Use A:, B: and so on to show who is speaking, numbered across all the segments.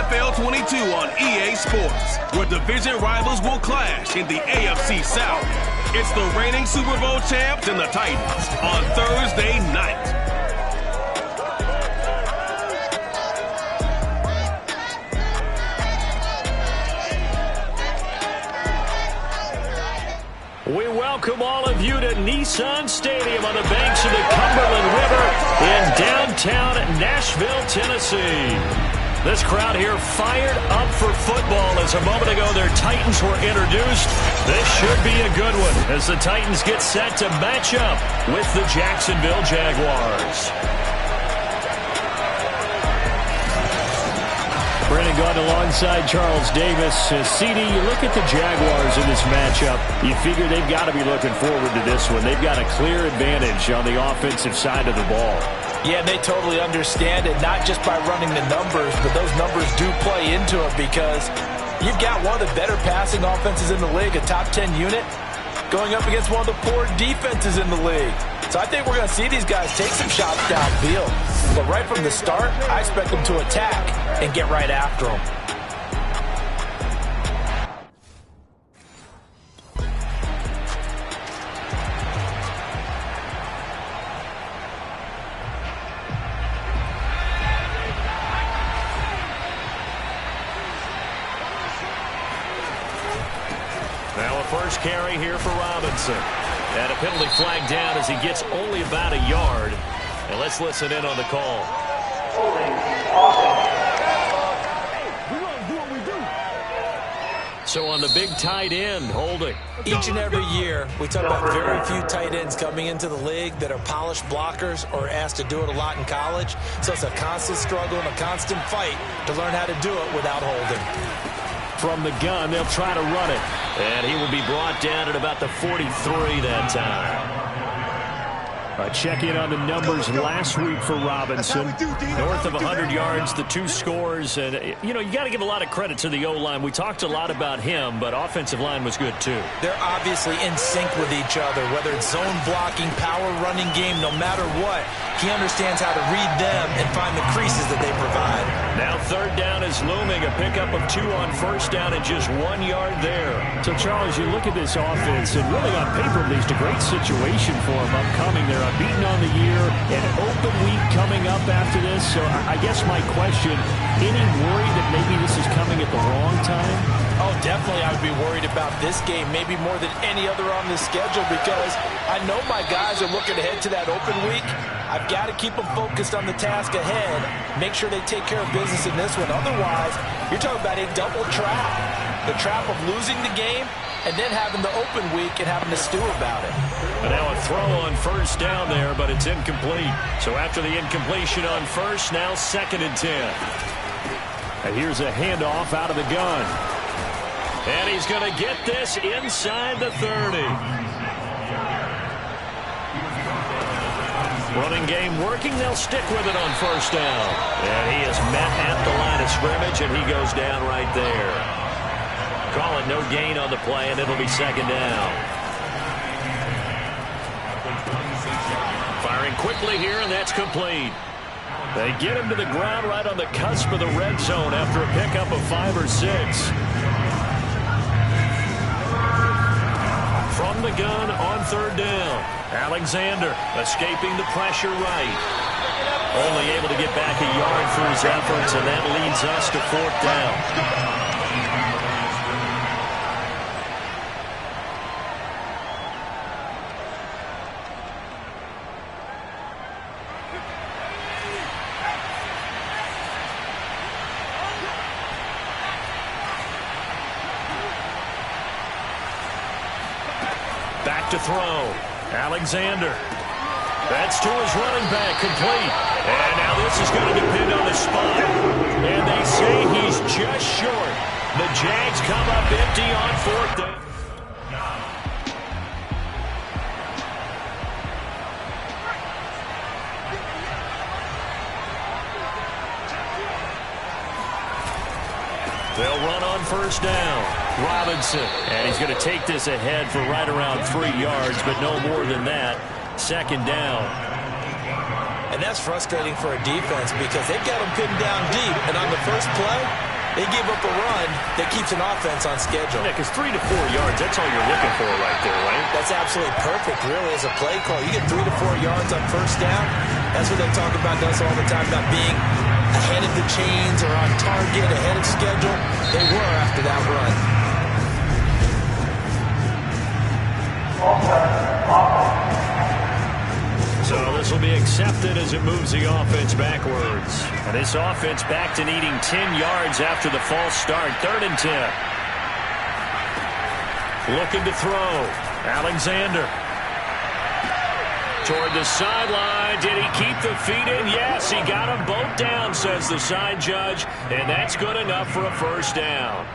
A: NFL 22 on EA Sports, where division rivals will clash in the AFC South. It's the reigning Super Bowl champs and the Titans on Thursday night.
B: We welcome all of you to Nissan Stadium on the banks of the Cumberland River in downtown Nashville, Tennessee. This crowd here fired up for football as a moment ago their Titans were introduced. This should be a good one as the Titans get set to match up with the Jacksonville Jaguars. Brennan Gaughan alongside Charles Davis. CD, you look at the Jaguars in this matchup, you figure they've got to be looking forward to this one. They've got a clear advantage on the offensive side of the ball.
C: Yeah, they totally understand it, not just by running the numbers, but those numbers do play into it because you've got one of the better passing offenses in the league, a top 10 unit, going up against one of the poor defenses in the league. So I think we're going to see these guys take some shots downfield. But right from the start, I expect them to attack and get right after them.
B: Now a first carry here for Robinson. And a penalty flag down as he gets only about a yard. And let's listen in on the call. So on the big tight end, holding.
C: Each and every year, we talk about very few tight ends coming into the league that are polished blockers or asked to do it a lot in college. So it's a constant struggle and a constant fight to learn how to do it without holding.
B: From the gun, they'll try to run it. And he will be brought down at about the 43 that time. A check-in on the numbers last week for Robinson. North of 100 yards, the 2 scores. And, you know, you got to give a lot of credit to the O-line. We talked a lot about him, but offensive line was good, too.
C: They're obviously in sync with each other, whether it's zone blocking, power running game, no matter what. He understands how to read them and find the creases that they provide.
B: Now third down is looming. A pickup of 2 on first down and just 1 yard there. So, Charles, you look at this offense, and really on paper, at least a great situation for them upcoming. They're unbeaten on the year, an open week coming up after this. So I guess my question, any worry that maybe this is coming at the wrong time?
C: Oh, definitely I would be worried about this game, maybe more than any other on the schedule, because I know my guys are looking ahead to that open week. I've got to keep them focused on the task ahead, make sure they take care of business in this one. Otherwise, you're talking about a double trap. The trap of losing the game and then having the open week and having to stew about it.
B: But now a throw on first down there, but it's incomplete. So after the incompletion on first, now 2nd and 10. And here's a handoff out of the gun. And he's going to get this inside the 30. Running game working. They'll stick with it on first down. And he is met at the line of scrimmage, and he goes down right there. Call it no gain on the play, and it'll be 2nd down. Firing quickly here, and that's complete. They get him to the ground right on the cusp of the red zone after a pickup of 5 or 6. From the gun on third down. Alexander escaping the pressure right. Only able to get back a yard for his efforts, and that leads us to 4th down. Back to throw. Alexander. That's to his running back, complete. And now this is going to depend on the spot. And they say he's just short. The Jags come up empty on 4th down. They'll run on first down. Robinson. And he's going to take this ahead for right around 3 yards, but no more than that. 2nd down.
C: And that's frustrating for a defense because they've got them pinned down deep. And on the first play, They give up a run that keeps an offense on schedule.
B: Yeah, because 3 to 4 yards, that's all you're looking for right there, right?
C: That's absolutely perfect, really, as a play call. You get 3 to 4 yards on first down. That's what they talk about us all the time, about being ahead of the chains or on target, ahead of schedule. They were after that run.
B: So this will be accepted as it moves the offense backwards. And this offense back to needing 10 yards after the false start. 3rd and 10. Looking to throw. Alexander. Toward the sideline. Did he keep the feet in? Yes, he got them both down, says the side judge. And that's good enough for a first down.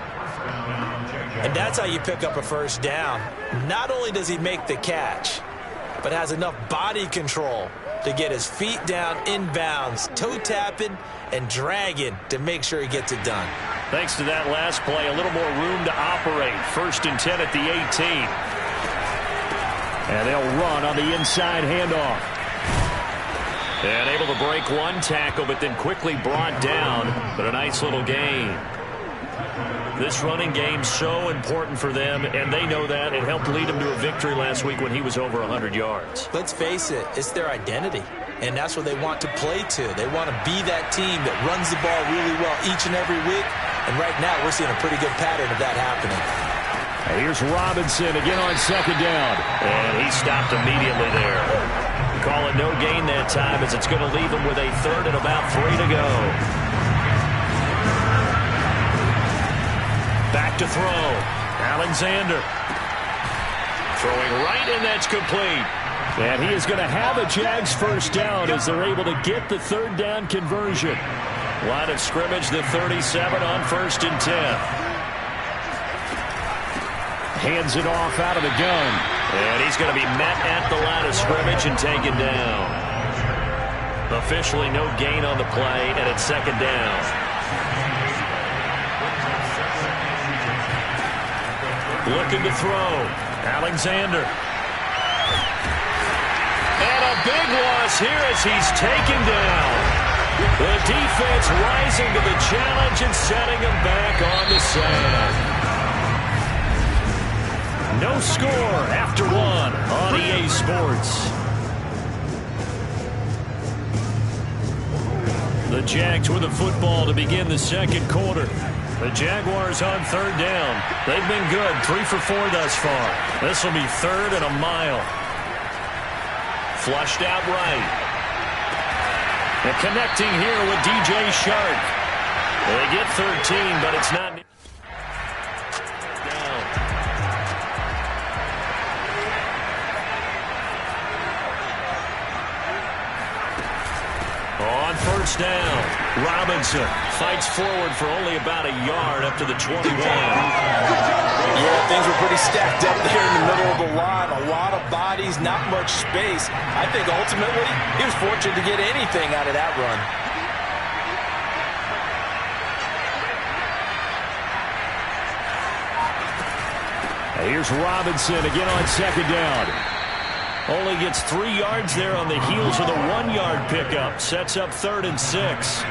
C: And that's how you pick up a first down. Not only does he make the catch, but has enough body control to get his feet down inbounds, toe tapping and dragging to make sure he gets it done.
B: Thanks to that last play, a little more room to operate. 1st and 10 at the 18. And they'll run on the inside handoff. And able to break one tackle, but then quickly brought down. But a nice little gain. This running game so important for them, and they know that. It helped lead them to a victory last week when he was over 100 yards.
C: Let's face it, it's their identity, and that's what they want to play to. They want to be that team that runs the ball really well each and every week, and right now we're seeing a pretty good pattern of that happening.
B: And here's Robinson again on 2nd down, and he stopped immediately there. Call it no gain that time, as it's going to leave them with a 3rd and about 3 to go. Back to throw. Alexander. Throwing right, and that's complete. And he is going to have a Jags first down as they're able to get the 3rd down conversion. Line of scrimmage, the 37 on 1st and 10. Hands it off out of the gun. And he's going to be met at the line of scrimmage and taken down. Officially no gain on the play, and it's 2nd down. Looking to throw. Alexander. And a big loss here as he's taken down. The defense rising to the challenge and setting him back on the sand. No score after 1 on EA Sports. The Jags with the football to begin the 2nd quarter. The Jaguars on 3rd down. They've been good, 3 for 4 thus far. This will be 3rd and a mile. Flushed out right. And connecting here with DJ Shark. They get 13, but it's not down. On 1st down, Robinson fights forward for only about a yard up to the 21.
C: Yeah, things were pretty stacked up there in the middle of the line. A lot of bodies, not much space. I think ultimately he was fortunate to get anything out of that run.
B: Here's Robinson again on 2nd down. Only gets 3 yards there on the heels of the 1-yard pickup. Sets up 3rd and 6.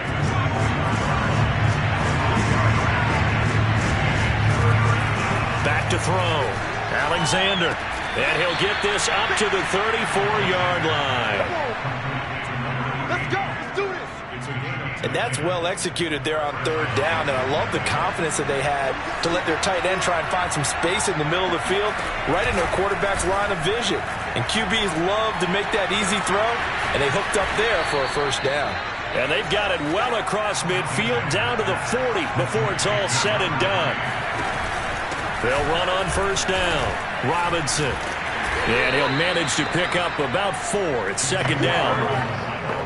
B: Back to throw. Alexander. And he'll get this up to the 34-yard line.
D: Let's go. Let's do this.
C: And that's well executed there on 3rd down. And I love the confidence that they had to let their tight end try and find some space in the middle of the field, right in their quarterback's line of vision. And QBs love to make that easy throw, and they hooked up there for a first down.
B: And they've got it well across midfield down to the 40 before it's all said and done. They'll run on 1st down. Robinson. And he'll manage to pick up about 4. It's 2nd down.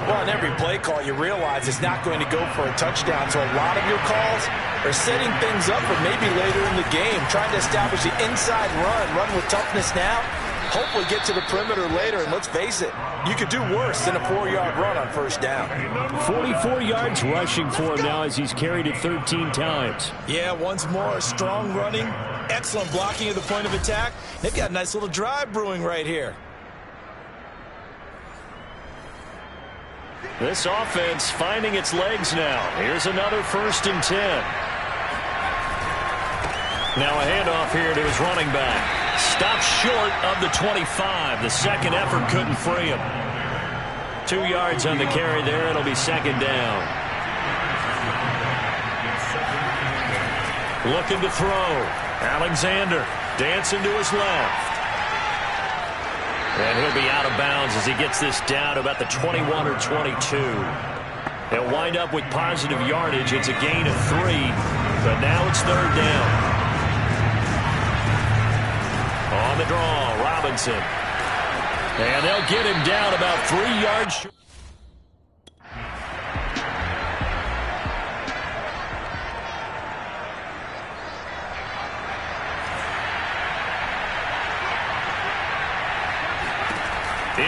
C: Well, in every play call, you realize it's not going to go for a touchdown. So a lot of your calls are setting things up for maybe later in the game, trying to establish the inside run with toughness now, hopefully get to the perimeter later. And let's face it, you could do worse than a 4-yard run on 1st down.
B: 44 yards rushing for him now as he's carried it 13 times.
C: Yeah, once more, strong running, excellent blocking at the point of attack. They've got a nice little drive brewing right here.
B: This offense finding its legs now. Here's another 1st and 10. Now a handoff here to his running back. Stopped short of the 25. The second effort couldn't free him. 2 yards on the carry there. It'll be second down. Looking to throw. Alexander dancing to his left. And he'll be out of bounds as he gets this down to about the 21 or 22. They'll wind up with positive yardage. It's a gain of 3, but now it's third down. On the draw, Robinson. And they'll get him down about 3 yards short.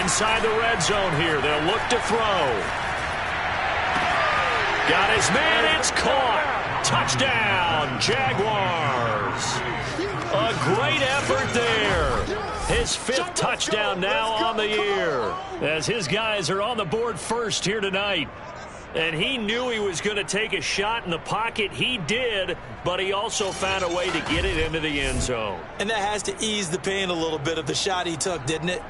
B: Inside the red zone here. They'll look to throw. Got his man. It's caught. Touchdown, Jaguars. A great effort there. His 5th touchdown now on the year. As his guys are on the board first here tonight. And he knew he was going to take a shot in the pocket. He did, but he also found a way to get it into the end zone.
C: And that has to ease the pain a little bit of the shot he took, didn't it?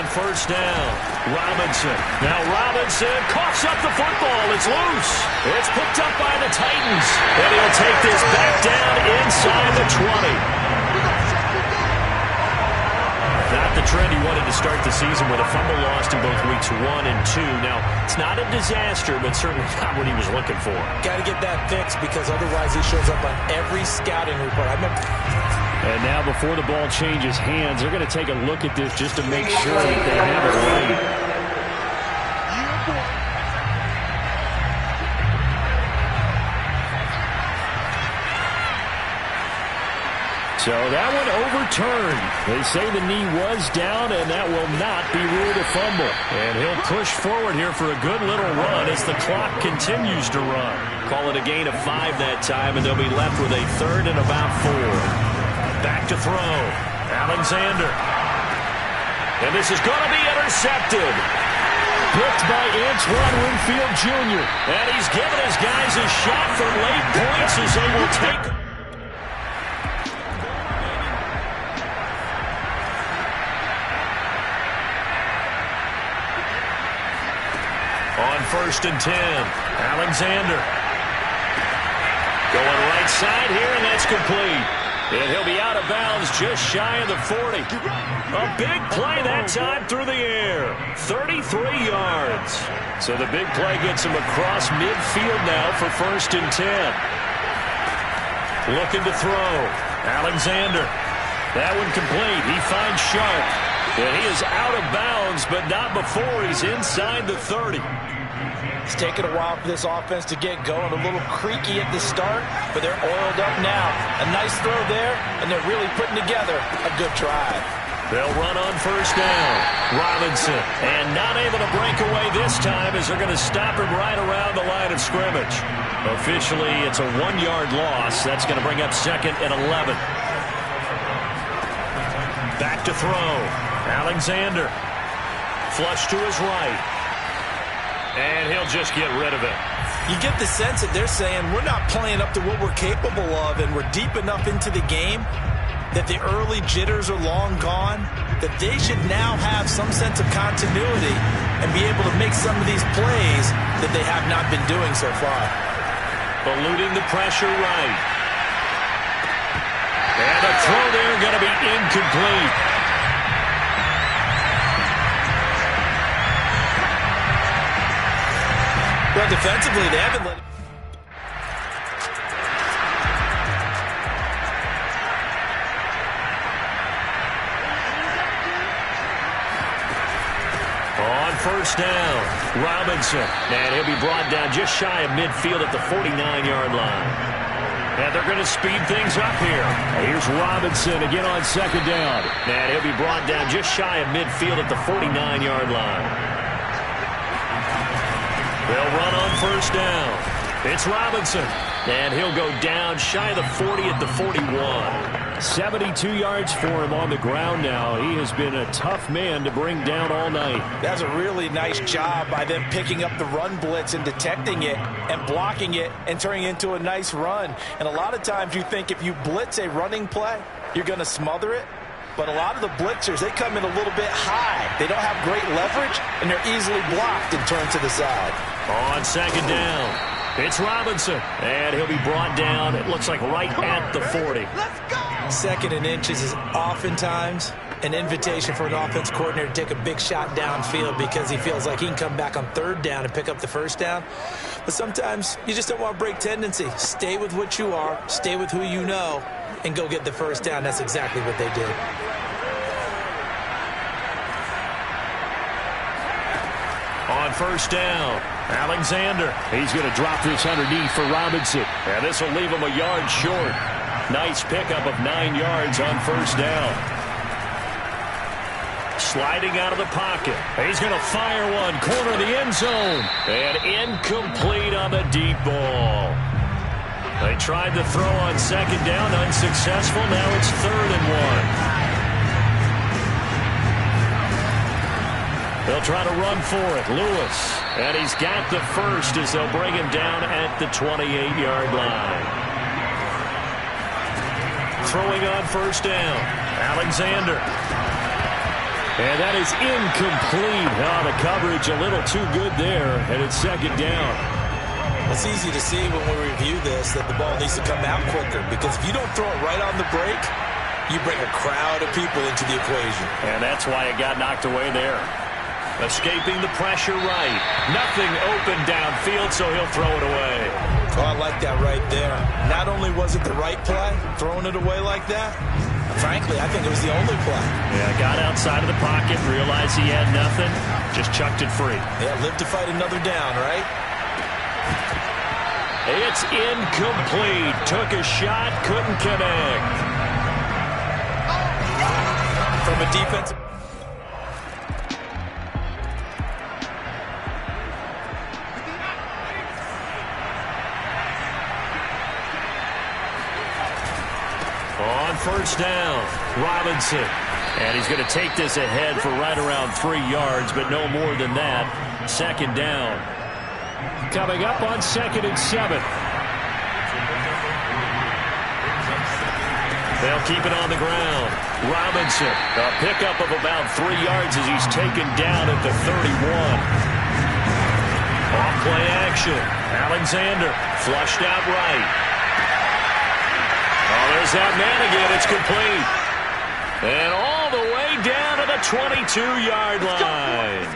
B: First down, Robinson. Now Robinson coughs up the football. It's loose. It's picked up by the Titans. And he'll take this back down inside the 20. Not the trend he wanted to start the season with a fumble lost in both weeks 1 and 2. Now, it's not a disaster, but certainly not what he was looking for.
C: Got to get that fixed because otherwise he shows up on every scouting report. I remember.
B: And now before the ball changes hands, they're going to take a look at this just to make sure that they have it right. So that one overturned. They say the knee was down, and that will not be ruled a fumble. And he'll push forward here for a good little run as the clock continues to run. Call it a gain of 5 that time, and they'll be left with a 3rd and about 4. Back to throw. Alexander. And this is going to be intercepted. Picked by Antoine Winfield Jr. And he's given his guys a shot for late points as they will take. On 1st and 10. Alexander. Going right side here, and that's complete. And he'll be out of bounds just shy of the 40. A big play that time through the air. 33 yards. So the big play gets him across midfield now for 1st and 10. Looking to throw. Alexander. That one complete. He finds Sharp. And he is out of bounds, but not before he's inside the 30.
C: It's taken a while for this offense to get going. A little creaky at the start, but they're oiled up now. A nice throw there, and they're really putting together a good drive.
B: They'll run on 1st down. Robinson, and not able to break away this time as they're going to stop him right around the line of scrimmage. Officially, it's a 1-yard loss. That's going to bring up 2nd and 11. Back to throw. Alexander. Flush to his right. And he'll just get rid of it.
C: You get the sense that they're saying we're not playing up to what we're capable of, and we're deep enough into the game that the early jitters are long gone, that they should now have some sense of continuity and be able to make some of these plays that they have not been doing so far.
B: Eluding the pressure right. And a throw there going to be incomplete.
C: Well, defensively, they haven't let it.
B: On 1st first down. Robinson. And he'll be brought down just shy of midfield at the 49-yard line. And they're going to speed things up here. Here's Robinson again on second down. And he'll be brought down just shy of midfield at the 49-yard line. They'll run on first down. It's Robinson. And he'll go down shy of the 40 at the 41. 72 yards for him on the ground now. He has been a tough man to bring down all night.
C: That's a really nice job by them picking up the run blitz and detecting it and blocking it and turning it into a nice run. And a lot of times you think if you blitz a running play, you're going to smother it. But a lot of the blitzers, they come in a little bit high. They don't have great leverage, and they're easily blocked and turned to the side.
B: On second down, it's Robinson. And he'll be brought down, it looks like right at the 40.
D: Let's go!
C: Second and inches is oftentimes an invitation for an offense coordinator to take a big shot downfield because he feels like he can come back on third down and pick up the first down. But sometimes you just don't want to break tendency. Stay with what you are, stay with who you know, and go get the first down. That's exactly what they did.
B: On first down, Alexander. He's going to drop this underneath for Robinson. And this will leave him a yard short. Nice pickup of 9 yards on first down. Sliding out of the pocket. He's going to fire one. Corner of the end zone. And incomplete on the deep ball. They tried to throw on second down. Unsuccessful. Now it's 3rd and 1. They'll try to run for it. Lewis. And he's got the first as they'll bring him down at the 28-yard line. Throwing on first down. Alexander. And that is incomplete. Oh, the coverage a little too good there. And it's second down.
C: It's easy to see when we review this that the ball needs to come out quicker because if you don't throw it right on the break, you bring a crowd of people into the equation.
B: And that's why it got knocked away there. Escaping the pressure right. Nothing open downfield, so he'll throw it away.
C: Oh, I like that right there. Not only was it the right play, throwing it away like that, frankly, I think it was the only play.
B: Yeah, got outside of the pocket, realized he had nothing, just chucked it free.
C: Yeah, live to fight another down, right?
B: It's incomplete. Took a shot, couldn't connect.
C: From a defensive...
B: On first down, Robinson. And he's going to take this ahead for right around 3 yards, but no more than that. Second down. Coming up on 2nd and 7. They'll keep it on the ground. Robinson, a pickup of about 3 yards as he's taken down at the 31. Off play action. Alexander flushed out right. Oh, there's that man again. It's complete. And all the way down to the 22-yard line.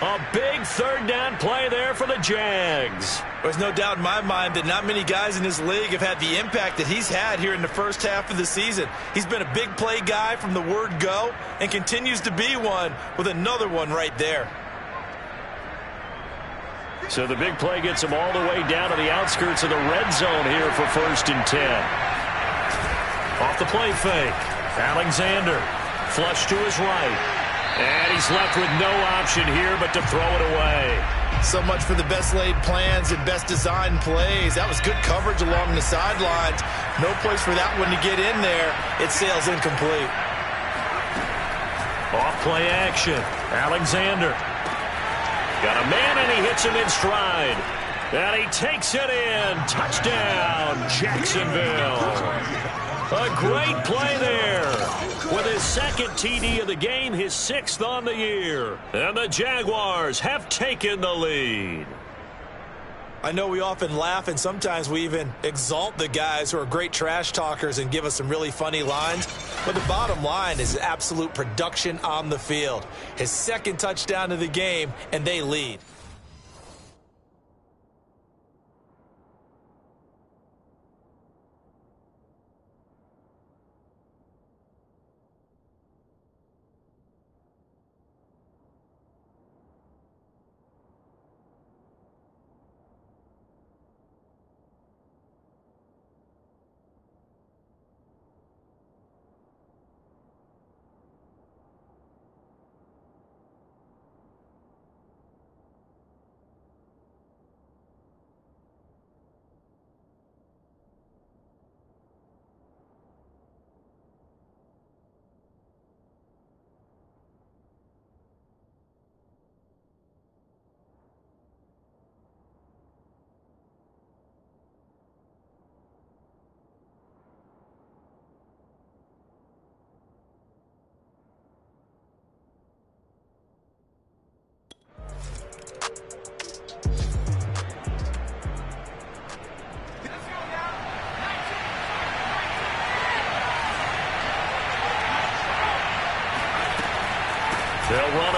B: A big 3rd down play there for the Jags.
C: There's no doubt in my mind that not many guys in this league have had the impact that he's had here in the first half of the season. He's been a big play guy from the word go and continues to be one with another one right there.
B: So the big play gets him all the way down to the outskirts of the red zone here for 1st and 10. Off the play fake. Alexander flush to his right. And he's left with no option here but to throw it away.
C: So much for the best laid plans and best designed plays. That was good coverage along the sidelines. No place for that one to get in there. It sails incomplete.
B: Off play action. Alexander. Got a man and he hits him in stride. And he takes it in. Touchdown, Jacksonville. A great play there. With his 2nd TD of the game, his 6th on the year. And the Jaguars have taken the lead.
C: I know we often laugh and sometimes we even exalt the guys who are great trash talkers and give us some really funny lines. But the bottom line is absolute production on the field. His 2nd touchdown of the game, and they lead.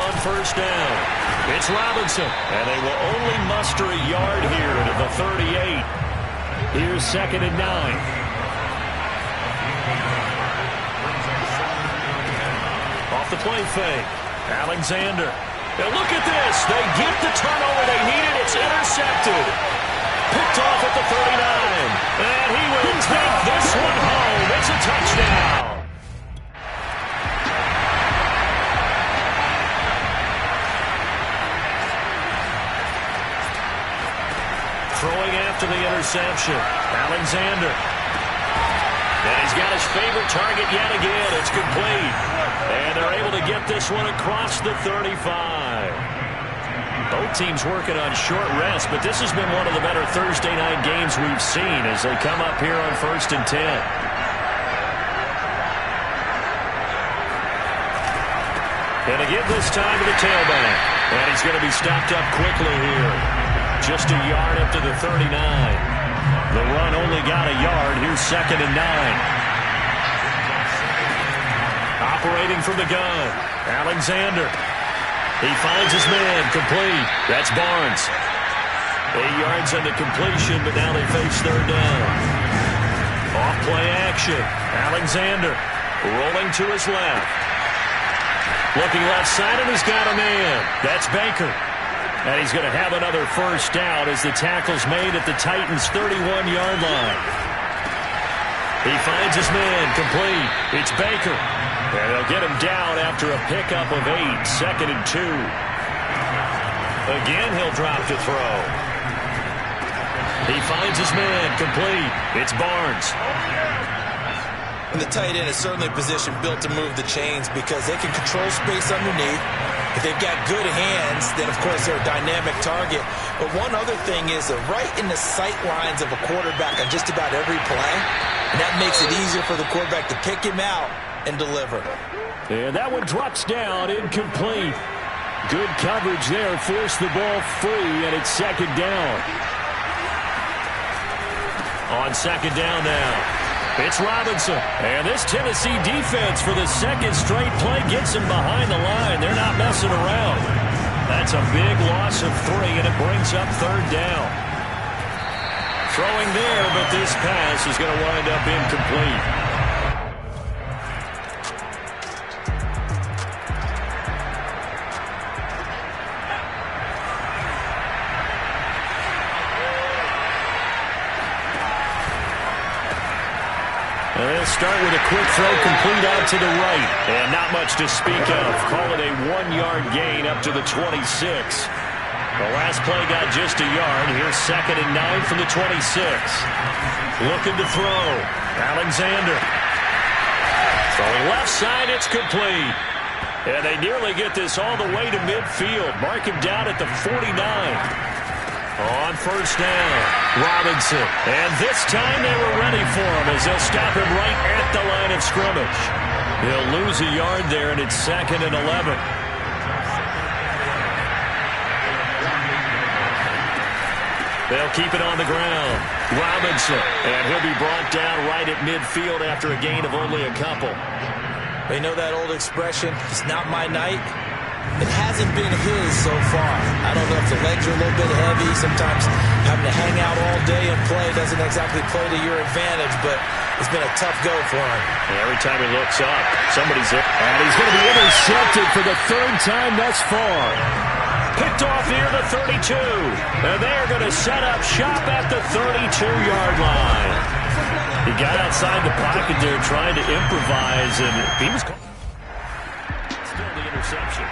B: on first down. It's Robinson, and they will only muster a yard here to the 38. Here's 2nd and 9. Off the play fake. Alexander. Now look at this. They get the turnover they needed. It's intercepted. Picked off at the 39. And he will take this one home. It's a touchdown. Throwing after the interception. Alexander. And he's got his favorite target yet again. It's complete. And they're able to get this one across the 35. Both teams working on short rest, but this has been one of the better Thursday night games we've seen as they come up here on 1st and 10. And they give this time to the tailback. And he's going to be stopped up quickly here. Just a yard up to the 39. The run only got a yard. Here's 2nd and 9. Operating from the gun. Alexander. He finds his man. Complete. That's Barnes. 8 yards on the completion, but now they face 3rd down. Off play action. Alexander rolling to his left. Looking left side, and he's got a man. That's Baker. And he's going to have another first down as the tackle's made at the Titans' 31-yard line. He finds his man. Complete. It's Baker. And they'll get him down after a pickup of 8. 2nd and 2. Again, he'll drop to throw. He finds his man. Complete. It's Barnes.
C: And the tight end is certainly a position built to move the chains because they can control space underneath. If they've got good hands, then, of course, they're a dynamic target. But one other thing is they're right in the sight lines of a quarterback on just about every play. And that makes it easier for the quarterback to pick him out and deliver.
B: And that one drops down, incomplete. Good coverage there, forced the ball free, and it's 2nd down. On 2nd down now. It's Robinson. And this Tennessee defense for the 2nd straight play gets him behind the line. They're not messing around. That's a big loss of 3, and it brings up 3rd down. Throwing there, but this pass is going to wind up incomplete. Start with a quick throw complete out to the right. And not much to speak of. Call it a 1-yard gain up to the 26. The last play got just a yard. Here's 2nd and 9 from the 26. Looking to throw. Alexander. Throwing left side. It's complete. And they nearly get this all the way to midfield. Mark him down at the 49. On first down, Robinson. And this time they were ready for him as they'll stop him right at the line of scrimmage. He'll lose a yard there, and it's 2nd and 11. They'll keep it on the ground. Robinson. And he'll be brought down right at midfield after a gain of only a couple.
C: They know that old expression, it's not my night. It hasn't been his so far. I don't know if the legs are a little bit heavy. Sometimes having to hang out all day and play doesn't exactly play to your advantage, but it's been a tough go for him.
B: And every time he looks up, somebody's there. And he's going to be intercepted for the 3rd time thus far. Picked off near the 32. And they're going to set up shop at the 32-yard line. He got outside the pocket there trying to improvise, and he was still the interception.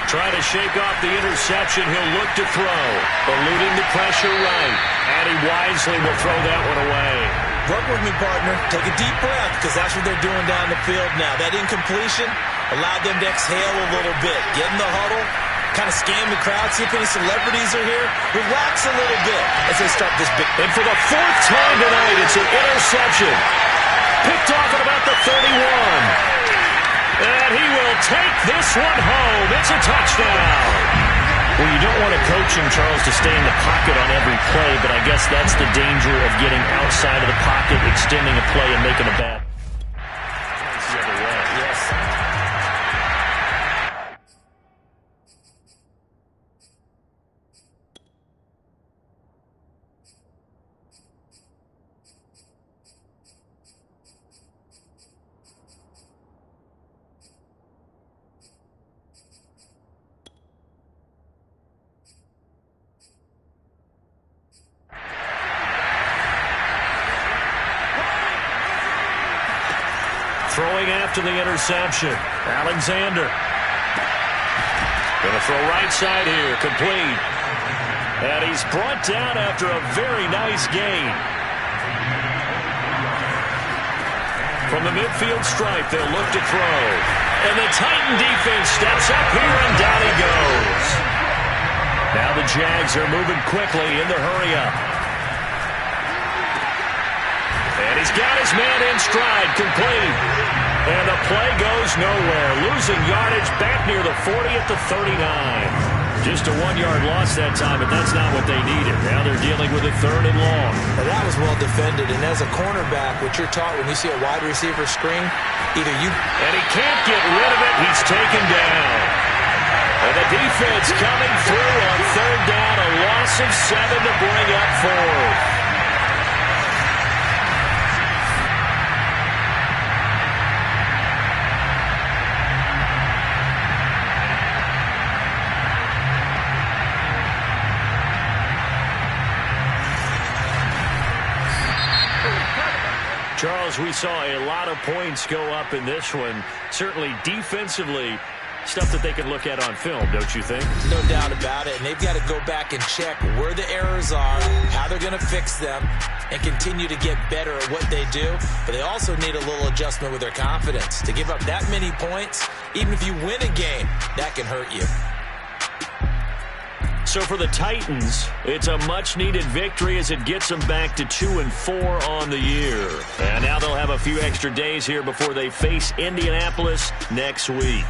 B: Trying to shake off the interception. He'll look to throw. Eluding the pressure right. And he wisely will throw that one away.
C: Work with me, partner. Take a deep breath because that's what they're doing down the field now. That incompletion allowed them to exhale a little bit. Get in the huddle. Kind of scan the crowd. See if any celebrities are here. Relax a little bit as they start this big.
B: And for the 4th time tonight, it's an interception. Picked off at about the 31. And he will take this one home. It's a touchdown. Well, you don't want a coaching, Charles, to stay in the pocket on every play, but I guess that's the danger of getting outside of the pocket, extending a play, and making a bad. It's the other way. Yes. Throwing after the interception. Alexander. Going to throw right side here. Complete. And he's brought down after a very nice gain. From the midfield stripe, they'll look to throw. And the Titan defense steps up here, and down he goes. Now the Jags are moving quickly in the hurry-up. And he's got his man in stride, complete. And the play goes nowhere. Losing yardage back near the 40 at the 39. Just a 1-yard loss that time, but that's not what they needed. Now they're dealing with a 3rd and long.
C: Well, that was well defended. And as a cornerback, what you're taught when you see a wide receiver screen, either you...
B: And he can't get rid of it. He's taken down. And the defense coming through on 3rd down. A loss of 7 to bring up 4th. Charles, we saw a lot of points go up in this one. Certainly defensively, stuff that they can look at on film, don't you think?
C: No doubt about it. And they've got to go back and check where the errors are, how they're going to fix them, and continue to get better at what they do. But they also need a little adjustment with their confidence. To give up that many points, even if you win a game, that can hurt you.
B: So for the Titans, it's a much-needed victory as it gets them back to 2-4 on the year. And now they'll have a few extra days here before they face Indianapolis next week.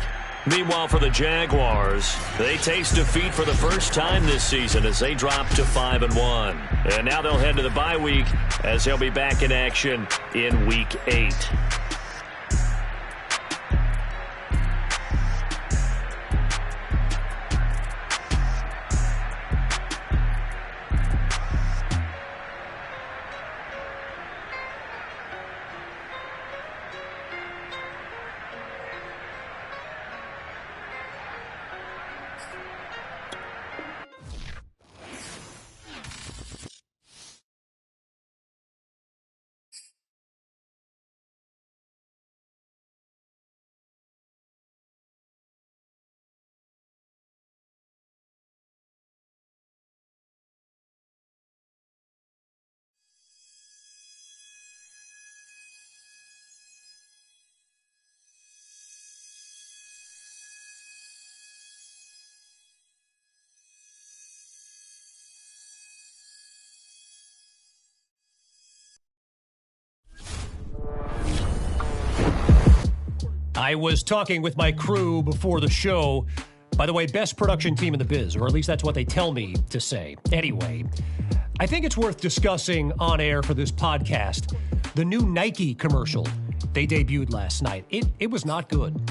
B: Meanwhile, for the Jaguars, they taste defeat for the first time this season as they drop to 5-1. And now they'll head to the bye week as they'll be back in action in Week 8.
E: I was talking with my crew before the show. By the way, best production team in the biz, or at least that's what they tell me to say. Anyway, I think it's worth discussing on air for this podcast the new Nike commercial they debuted last night. It was not good.